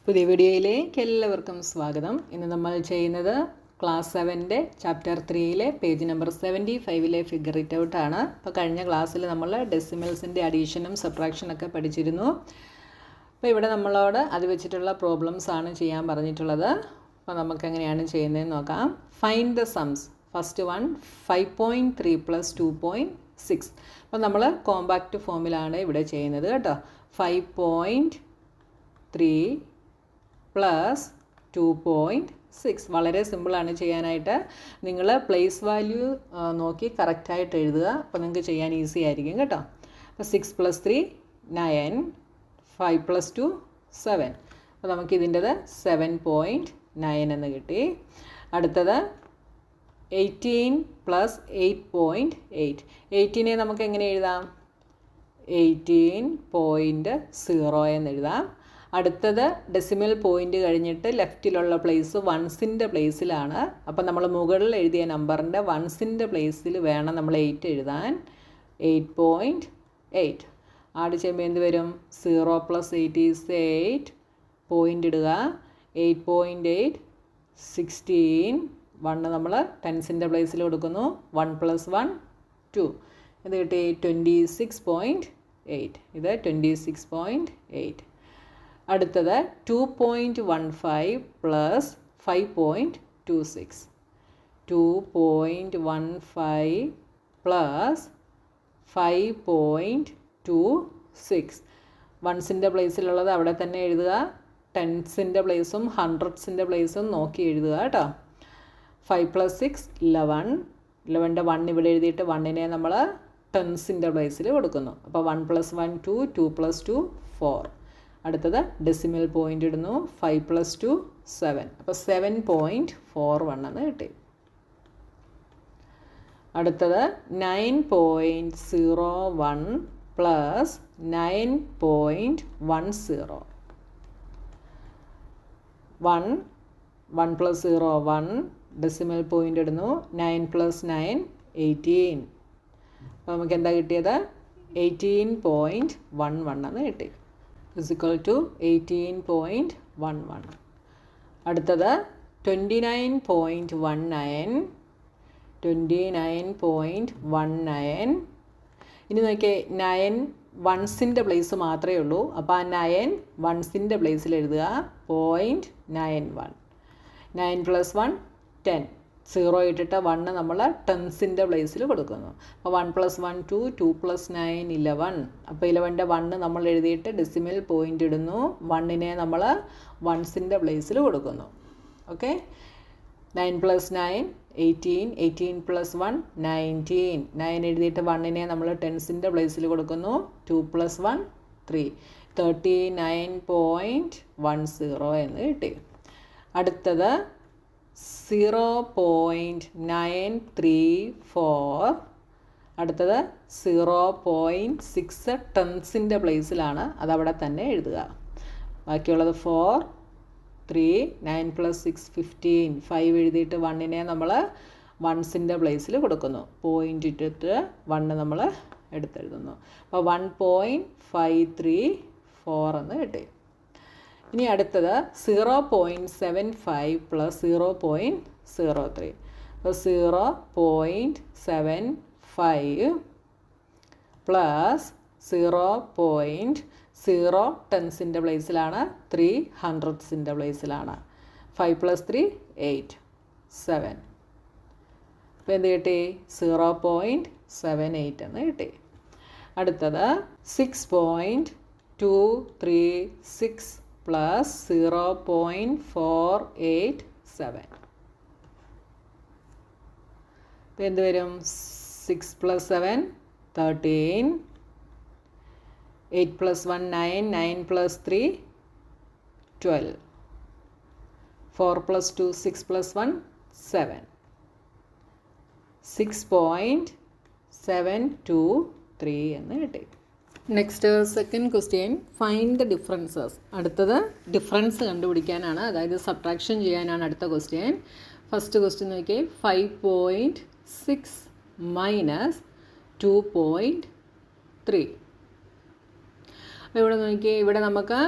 പുതിയ വീഡിയോയിലേക്ക് എല്ലാവർക്കും സ്വാഗതം. ഇന്ന് നമ്മൾ ചെയ്യുന്നത് ക്ലാസ് 7ൻ്റെ ചാപ്റ്റർ 3യിലെ പേജ് നമ്പർ 75ലെ ഫിഗർ ഇറ്റ് ഔട്ട് ആണ്. അപ്പോൾ കഴിഞ്ഞ ക്ലാസ്സിൽ നമ്മൾ ഡെസിമൽസിൻ്റെ അഡീഷനും സബ്ട്രാക്ഷനൊക്കെ പഠിച്ചിരുന്നു. അപ്പോൾ ഇവിടെ നമ്മളോട് അത് വെച്ചിട്ടുള്ള പ്രോബ്ലംസ് ആണ് ചെയ്യാൻ പറഞ്ഞിട്ടുള്ളത്. അപ്പോൾ നമുക്ക് എങ്ങനെയാണ് ചെയ്യുന്നതെന്ന് നോക്കാം. ഫൈൻഡ് ദ സംസ്. First one 5.3 + 2.6. അപ്പോൾ നമ്മൾ കോമ്പാക്റ്റ് ഫോമിലാണ് ഇവിടെ ചെയ്യുന്നത് കേട്ടോ. 5.3 + 2.6 വളരെ സിമ്പിളാണ് ചെയ്യാനായിട്ട്. നിങ്ങൾ പ്ലേസ് വാല്യൂ നോക്കി കറക്റ്റായിട്ട് എഴുതുക. അപ്പോൾ നിങ്ങൾക്ക് ചെയ്യാൻ ഈസി ആയിരിക്കും കേട്ടോ. അപ്പോൾ 6 + 3 9, 5 + 2 7. അപ്പോൾ നമുക്കിതിൻ്റെത് 7.9 എന്ന് കിട്ടി. അടുത്തത് 18 + 8.8. 18നെ നമുക്ക് എങ്ങനെ എഴുതാം? 18.0 എന്ന് എഴുതാം. അടുത്തത് ഡെസിമൽ പോയിൻ്റ് കഴിഞ്ഞിട്ട് ലെഫ്റ്റിലുള്ള പ്ലേസ് വൺസിൻ്റെ പ്ലേസിലാണ്. അപ്പോൾ നമ്മൾ മുകളിൽ എഴുതിയ നമ്പറിൻ്റെ വൺസിൻ്റെ പ്ലേസിൽ വേണം നമ്മൾ 8 എഴുതാൻ. 8.8 ആഡ് ചെയ്യുമ്പോൾ എന്ത് വരും? 0 + 8 = 8. പോയിൻ്റ് ഇടുക. 8.8 16. 1 നമ്മൾ ടെൻസിൻ്റെ പ്ലേസിൽ കൊടുക്കുന്നു. 1 + 1 2. ഇത് കിട്ടി 26.8. ഇത് 26.8. അടുത്തത് 2.15 + 5.26. 2.15 + 5.26. വൺസിൻ്റെ പ്ലേസിലുള്ളത് അവിടെ തന്നെ എഴുതുക. ടെൻസിൻ്റെ പ്ലേസും ഹൺഡ്രഡ്സിൻ്റെ പ്ലേസും നോക്കി എഴുതുക കേട്ടോ. 5 + 6 11. 11ൻ്റെ 1 ഇവിടെ എഴുതിയിട്ട് 1നെ നമ്മൾ ടെൻസിൻ്റെ പ്ലേസിൽ കൊടുക്കുന്നു. അപ്പോൾ 1 + 1 2, 2 + 2 4. അടുത്തത് ഡെസിമൽ പോയിൻ്റ് ഇടുന്നു. 5 + 2 7. അപ്പോൾ 7.41 എന്ന് കിട്ടി. അടുത്തത് 9.01 + 9.10. 1 + 0 1. ഡെസിമൽ പോയിൻ്റ് ഇടുന്നു. 9 + 9 18. അപ്പോൾ നമുക്ക് എന്താ കിട്ടിയത്? 18.11 എന്ന് കിട്ടി. = 18.11. അടുത്തത് 29.19. 29.19. ഇനി നോക്കിയേ, 9 വൺസിൻ്റെ പ്ലേസ് മാത്രമേ ഉള്ളൂ. അപ്പോൾ ആ 9 വൺസിൻ്റെ പ്ലേസിൽ എഴുതുക. 0.91. 9 + 1 10. 0 ഇട്ടിട്ട് 1 നമ്മൾ ടെൻസിൻ്റെ പ്ലേസിൽ കൊടുക്കുന്നു. അപ്പോൾ 1 + 1 2, 2 + 9 11. അപ്പോൾ 11ൻ്റെ 1 നമ്മൾ എഴുതിയിട്ട് ഡെസിമൽ പോയിൻ്റ് ഇടുന്നു. 1നെ നമ്മൾ വൺസിൻ്റെ പ്ലേസിൽ കൊടുക്കുന്നു. ഓക്കെ. 9 + 9 18. 18 + 1 19. 9 എഴുതിയിട്ട് 1നെ നമ്മൾ ടെൻസിൻ്റെ പ്ലേസിൽ കൊടുക്കുന്നു. 2 + 1 3. 39.10 എന്ന് കിട്ടി. അടുത്തത് 0.934. അടുത്തത് 0.6 ടെൻസിൻ്റെ പ്ലേസിലാണ്. അതവിടെ തന്നെ എഴുതുക. ബാക്കിയുള്ളത് 4 3. 9 + 6 15. 5 എഴുതിയിട്ട് 1നെ നമ്മൾ വൺസിൻ്റെ പ്ലേസിൽ കൊടുക്കുന്നു. പോയിൻ്റ് ഇട്ടിട്ട് 1 നമ്മൾ എടുത്തെഴുതുന്നു. അപ്പോൾ 1.534 എന്ന് കിട്ടി. ഇനി അടുത്തത് 0.75 + 0.03. അപ്പോൾ 0.75 + 0.0 ടെൻസിൻ്റെ പ്ലേസിലാണ്. 3 ഹൺഡ്രഡ്സിൻ്റെ പ്ലേസിലാണ്. 5 + 3 8 7. അപ്പോൾ എന്ത് കിട്ടി? 0.78 എന്ന് കിട്ടി. അടുത്തത് 6.236 + 0.487. അപ്പോൾ എന്ത് വരും? 6 + 7 13. 8 + 1 9. 9 + 3 12. 4 + 2 6 + 1 7. 6.723 എന്ന് കിട്ടി. Next second question, find the differences. അടുത്തത് ഡിഫറൻസ് കണ്ടുപിടിക്കാനാണ്, അതായത് സബ്ട്രാക്ഷൻ ചെയ്യാനാണ് അടുത്ത ക്വസ്റ്റ്യൻ. ഫസ്റ്റ് ക്വസ്റ്റ്യൻ നോക്കിയേ, 5.6 - 2.3. അപ്പോൾ ഇവിടെ നോക്കിയേ, ഇവിടെ നമുക്ക്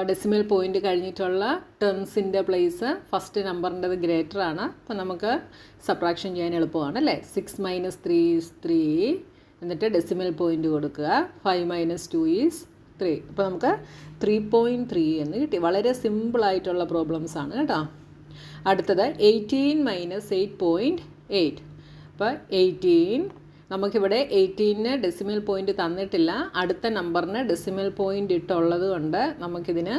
ഡെസിമൽ പോയിൻ്റ് കഴിഞ്ഞിട്ടുള്ള ടേംസിൻ്റെ പ്ലേസ് ഫസ്റ്റ് നമ്പറിൻ്റെത് ഗ്രേറ്റർ ആണ്. അപ്പോൾ നമുക്ക് സബ്ട്രാക്ഷൻ ചെയ്യാൻ എളുപ്പമാണ് അല്ലേ. 6 - 3 is 3. എന്നിട്ട് ഡെസിമൽ പോയിൻ്റ് കൊടുക്കുക. 5 - 2 is 3. അപ്പോൾ നമുക്ക് 3.3 എന്ന് കിട്ടി. വളരെ സിമ്പിളായിട്ടുള്ള പ്രോബ്ലംസ് ആണ് കേട്ടോ. അടുത്തത് 18 - 8.8. അപ്പോൾ 18 നമുക്കിവിടെ 18-ന് ഡെസിമൽ പോയിൻ്റ് തന്നിട്ടില്ല. അടുത്ത നമ്പറിന് ഡെസിമൽ പോയിൻ്റ് ഇട്ടുള്ളത് കൊണ്ട് നമുക്കിതിന്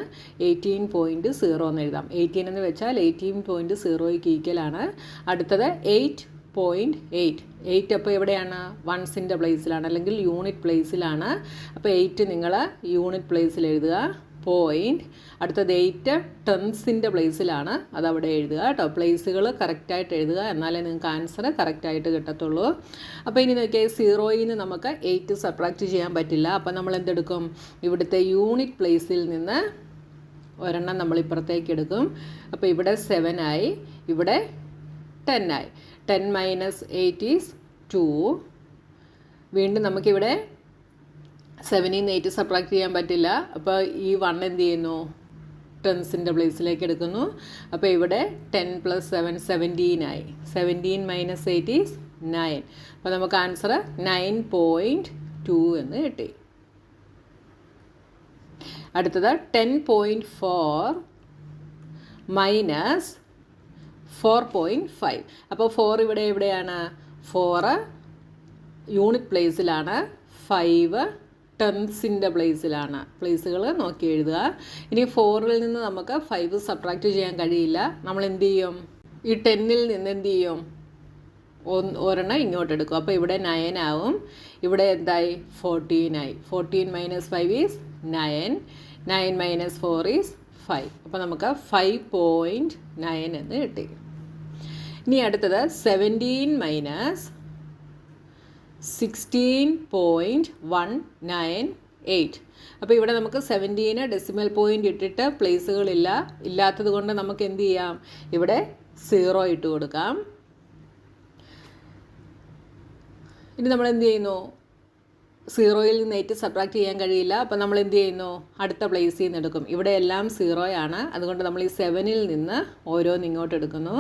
18.0 എന്ന് എഴുതാം. 18 എന്ന് വെച്ചാൽ 18.0ക്ക് ഈക്വലാണ്. അടുത്തത് 8.8. 8 അപ്പോൾ എവിടെയാണ്? വൺസിൻ്റെ പ്ലേസിലാണ് അല്ലെങ്കിൽ യൂണിറ്റ് പ്ലേസിലാണ്. അപ്പോൾ 8 നിങ്ങൾ യൂണിറ്റ് പ്ലേസിൽ എഴുതുക. പോയിൻറ്റ്. അടുത്തത് 8 ടെൻസിൻ്റെ പ്ലേസിലാണ്, അതവിടെ എഴുതുക കേട്ടോ. പ്ലേസുകൾ കറക്റ്റായിട്ട് എഴുതുക, എന്നാലേ നിങ്ങൾക്ക് ആൻസർ കറക്റ്റായിട്ട് കിട്ടത്തുള്ളൂ. അപ്പോൾ ഇനി നോക്കിയാൽ 0യിൽ നിന്ന് നമുക്ക് 8 സബ്ട്രാക്റ്റ് ചെയ്യാൻ പറ്റില്ല. അപ്പോൾ നമ്മൾ എന്തെടുക്കും? ഇവിടുത്തെ യൂണിറ്റ് പ്ലേസിൽ നിന്ന് ഒരെണ്ണം നമ്മൾ ഇപ്പുറത്തേക്ക് എടുക്കും. അപ്പോൾ ഇവിടെ 7 ആയി, ഇവിടെ 10 ആയി. 10 - 8 is 2. വീണ്ടും നമുക്കിവിടെ 7ൽ നിന്ന് 8 സബ്ട്രാക്ട് ചെയ്യാൻ പറ്റില്ല. അപ്പോൾ ഈ 1 എന്ത് ചെയ്യുന്നു? ടെൻസിൻ്റെ പ്ലേസിലേക്ക് എടുക്കുന്നു. അപ്പോൾ ഇവിടെ 10 + 7 17 ആയി. 17 - 8 is 9. അപ്പോൾ നമുക്ക് ആൻസർ 9.2 എന്ന് കിട്ടി. അടുത്തത് 10.4 - 4.5. അപ്പോൾ 4 ഇവിടെ എവിടെയാണ്? 4 യൂണിറ്റ് പ്ലേസിലാണ്, 5 ടെൻസിൻ്റെ പ്ലേസിലാണ്. പ്ലേസുകൾ നോക്കി എഴുതുക. ഇനി 4ൽ നിന്ന് നമുക്ക് 5 സബ്ട്രാക്റ്റ് ചെയ്യാൻ കഴിയില്ല. നമ്മൾ എന്ത് ചെയ്യും? ഈ 10ൽ നിന്ന് എന്ത് ചെയ്യും? ഒരെണ്ണം ഇങ്ങോട്ട് എടുക്കും. അപ്പോൾ ഇവിടെ 9 ആവും. ഇവിടെ എന്തായി? 14 ആയി. 14 - 5 is 9. 9 - 4 is 5. അപ്പോൾ നമുക്ക് 5.9 എന്ന് കിട്ടി. ഇനി അടുത്തത് 17 - 16.198. അപ്പോൾ ഇവിടെ നമുക്ക് 17 ഡെസിമൽ പോയിൻ്റ് ഇട്ടിട്ട് പ്ലേസുകളില്ല. ഇല്ലാത്തത് കൊണ്ട് നമുക്ക് എന്ത് ചെയ്യാം? ഇവിടെ 0 ഇട്ട് കൊടുക്കാം. ഇനി നമ്മൾ എന്ത് ചെയ്യുന്നു? 0യിൽ നിന്ന് 8 സബ്ട്രാക്ട് ചെയ്യാൻ കഴിയില്ല. അപ്പോൾ നമ്മൾ എന്ത് ചെയ്യുന്നു? അടുത്ത പ്ലേസിൽ നിന്ന് എടുക്കും. ഇവിടെ എല്ലാം 0 ആണ്. അതുകൊണ്ട് നമ്മൾ ഈ 7ൽ നിന്ന് ഓരോന്ന് ഇങ്ങോട്ട് എടുക്കുന്നു.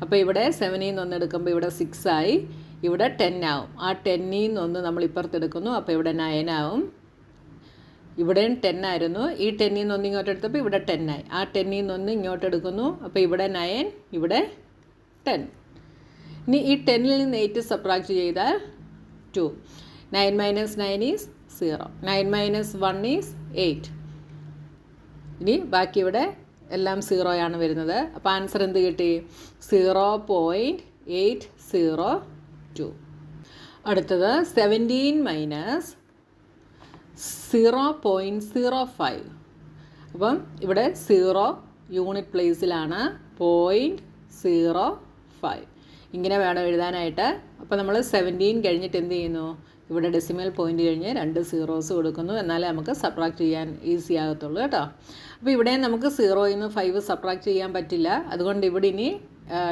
അപ്പോൾ ഇവിടെ 7ൽ നിന്ന് 1 എടുക്കുമ്പോൾ ഇവിടെ 6 ആയി, ഇവിടെ 10 ആവും. ആ 10ൽ നിന്ന് 1 നമ്മൾ ഇപ്പുറത്തെടുക്കുന്നു. അപ്പോൾ ഇവിടെ 9 ആവും. ഇവിടെയും 10 ആയിരുന്നു. ഈ 10ൽ നിന്ന് 1 ഇങ്ങോട്ട് എടുത്തപ്പോൾ ഇവിടെ 10 ആയി. ആ 10ൽ നിന്ന് 1 ഇങ്ങോട്ട് എടുക്കുന്നു. അപ്പോൾ ഇവിടെ 9, ഇവിടെ 10. ഇനി ഈ 10ൽ നിന്ന് 8 സബ്ട്രാക്ട് ചെയ്താൽ 2. 9 - 9 is 0. 9 - 1 is 8. ഇനി ബാക്കി ഇവിടെ എല്ലാം 0 ആണ് വരുന്നത്. അപ്പോൾ ആൻസർ എന്ത് കിട്ടി? 0.802. അടുത്തത് 17 - 0.05. അപ്പം ഇവിടെ 0 യൂണിറ്റ് പ്ലേസിലാണ്, 0.05 ഇങ്ങനെ വേണം എഴുതാനായിട്ട്. അപ്പോൾ നമ്മൾ 17 കഴിഞ്ഞിട്ട് എന്ത് ചെയ്യുന്നു? ഇവിടെ ഡെസിമൽ പോയിൻ്റ് കഴിഞ്ഞ് 2 സീറോസ് കൊടുക്കുന്നു. എന്നാലേ നമുക്ക് സബ്ട്രാക്ട് ചെയ്യാൻ ഈസി ആകത്തുള്ളൂ കേട്ടോ. അപ്പോൾ ഇവിടെ നമുക്ക് 0യിൽ നിന്ന് 5 സബ്ട്രാക്ട് ചെയ്യാൻ പറ്റില്ല. അതുകൊണ്ട് ഇവിടെ ഇനി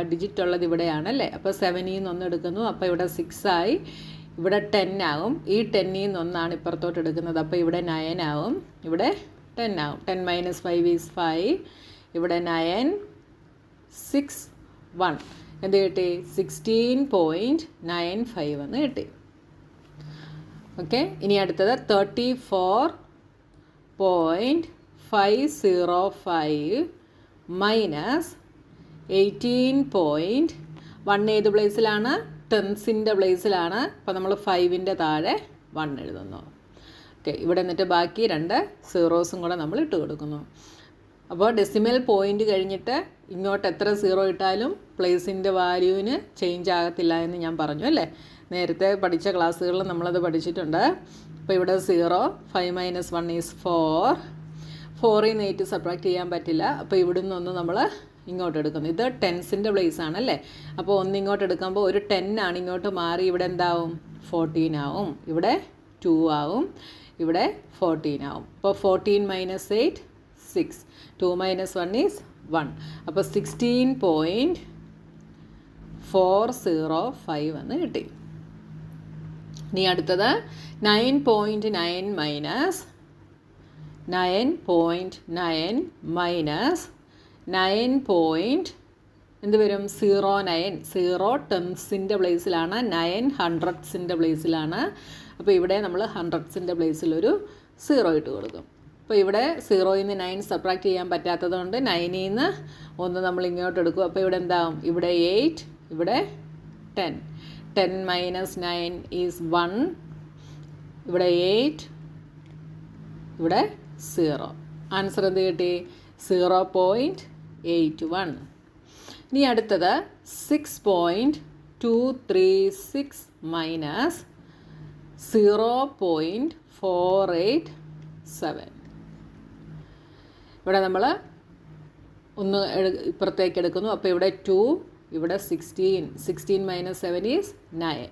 ഡിജിറ്റ് ഉള്ളത് ഇവിടെയാണല്ലേ. അപ്പോൾ 7ൽ നിന്ന് 1 എടുക്കുന്നു. അപ്പോൾ ഇവിടെ 6 ആയി, ഇവിടെ 10 ആവും. ഈ 10ൽ നിന്ന് 1 ആണ് ഇപ്പുറത്തോട്ട് എടുക്കുന്നത്. അപ്പോൾ ഇവിടെ 9 ആവും, ഇവിടെ 10 ആവും. 10 - 5 is 5. ഇവിടെ 9, 6, 1 എന്ത് കിട്ടി? 16.95 എന്ന് കിട്ടി. ഓക്കെ. ഇനി അടുത്തത് 34.505 - 18.1 ഏത് പ്ലേസിലാണ്? ടെൻസിൻ്റെ പ്ലേസിലാണ്. അപ്പോൾ നമ്മൾ 5ൻ്റെ താഴെ 1 എഴുതുന്നു. ഓക്കെ. ഇവിടെ എന്നിട്ട് ബാക്കി 2 സീറോസും കൂടെ നമ്മൾ ഇട്ട് കൊടുക്കുന്നു. അപ്പോൾ ഡെസിമൽ പോയിൻ്റ് കഴിഞ്ഞിട്ട് ഇങ്ങോട്ട് എത്ര 0 ഇട്ടാലും പ്ലേസിൻ്റെ വാല്യൂവിന് ചേഞ്ച് ആകത്തില്ല എന്ന് ഞാൻ പറഞ്ഞു അല്ലേ. നേരത്തെ പഠിച്ച ക്ലാസ്സുകളിൽ നമ്മളത് പഠിച്ചിട്ടുണ്ട്. അപ്പോൾ ഇവിടെ 0, 5 - 1 is 4. 4ൽ നിന്ന് 8 സബ്ട്രാക്ട് ചെയ്യാൻ പറ്റില്ല. അപ്പോൾ ഇവിടുന്ന് 1 നമ്മൾ ഇങ്ങോട്ട് എടുക്കുന്നു. ഇത് ടെൻസിൻ്റെ പ്ലേസ് ആണല്ലേ. അപ്പോൾ 1 ഇങ്ങോട്ട് എടുക്കുമ്പോൾ ഒരു 10 ആണ് ഇങ്ങോട്ട് മാറി. ഇവിടെ എന്താവും? 14 ആവും. ഇവിടെ 2 ആവും. ഇവിടെ 14 ആവും. അപ്പോൾ 14 - 8, 6. 2 - 1 is 1. അപ്പോൾ 16.405 എന്ന് കിട്ടി. ഇനി അടുത്തത് 9.9 - 9.9 മൈനസ് 9. എന്ത് വരും? 09. 0 ടെൻസിൻ്റെ പ്ലേസിലാണ്, 9 ഹൺഡ്രഡ്സിൻ്റെ പ്ലേസിലാണ്. അപ്പോൾ ഇവിടെ നമ്മൾ ഹൺഡ്രഡ്സിൻ്റെ പ്ലേസിലൊരു 0 ഇട്ട് കൊടുക്കും. അപ്പോൾ ഇവിടെ 0യിൽ നിന്ന് 9 സബ്ട്രാക്ട് ചെയ്യാൻ പറ്റാത്തത് കൊണ്ട് 9ൽ നിന്ന് 1 നമ്മൾ ഇങ്ങോട്ട് എടുക്കും. അപ്പോൾ ഇവിടെ എന്താവും? ഇവിടെ 8, ഇവിടെ 10. 10 മൈനസ് 9 ഈസ് 1. ഇവിടെ 8, ഇവിടെ 0. ആൻസർ എന്ത് കിട്ടി? 0.81. ഇനി അടുത്തത് 6.236 മൈനസ് 0.487. ഇവിടെ നമ്മൾ ഒന്ന് ഇപ്പുറത്തേക്ക് എടുക്കുന്നു. അപ്പോൾ ഇവിടെ 2, ഇവിടെ 16. 16 മൈനസ് 7 ഈസ് 9.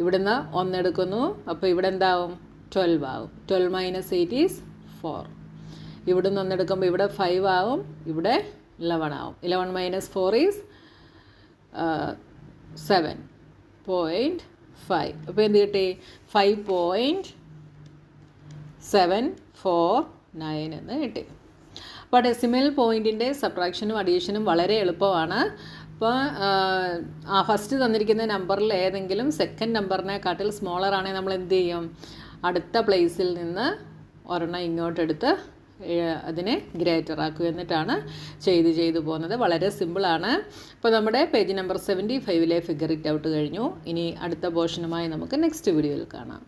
ഇവിടുന്ന് 1 എടുക്കുന്നു. അപ്പോൾ ഇവിടെ എന്താവും? 12 ആവും. 12 മൈനസ് 8 ഈസ് 4. ഇവിടുന്ന് 1 എടുക്കുമ്പോൾ ഇവിടെ 5 ആവും, ഇവിടെ 11 ആവും. 11 മൈനസ് 4 ഈസ് 7.5. അപ്പോൾ എന്ത് കിട്ടി? 5.749 എന്ന് കിട്ടി. അപ്പോൾ ഡെസിമൽ പോയിൻറ്റിൻ്റെ സബ്ട്രാക്ഷനും അഡീഷനും വളരെ എളുപ്പമാണ്. അപ്പോൾ ഫസ്റ്റ് തന്നിരിക്കുന്ന നമ്പറിൽ ഏതെങ്കിലും സെക്കൻഡ് നമ്പറിനെക്കാട്ടിൽ സ്മോളർ ആണെങ്കിൽ നമ്മൾ എന്ത് ചെയ്യും? അടുത്ത പ്ലേസിൽ നിന്ന് ഒരെണ്ണം ഇങ്ങോട്ടെടുത്ത് അതിനെ ഗ്രേറ്റർ ആക്കുക എന്നിട്ടാണ് ചെയ്തു പോകുന്നത്. വളരെ സിമ്പിളാണ്. അപ്പോൾ നമ്മുടെ page number 75 figure it out കഴിഞ്ഞു. ഇനി അടുത്ത പോർഷനുമായി നമുക്ക് നെക്സ്റ്റ് വീഡിയോയിൽ കാണാം.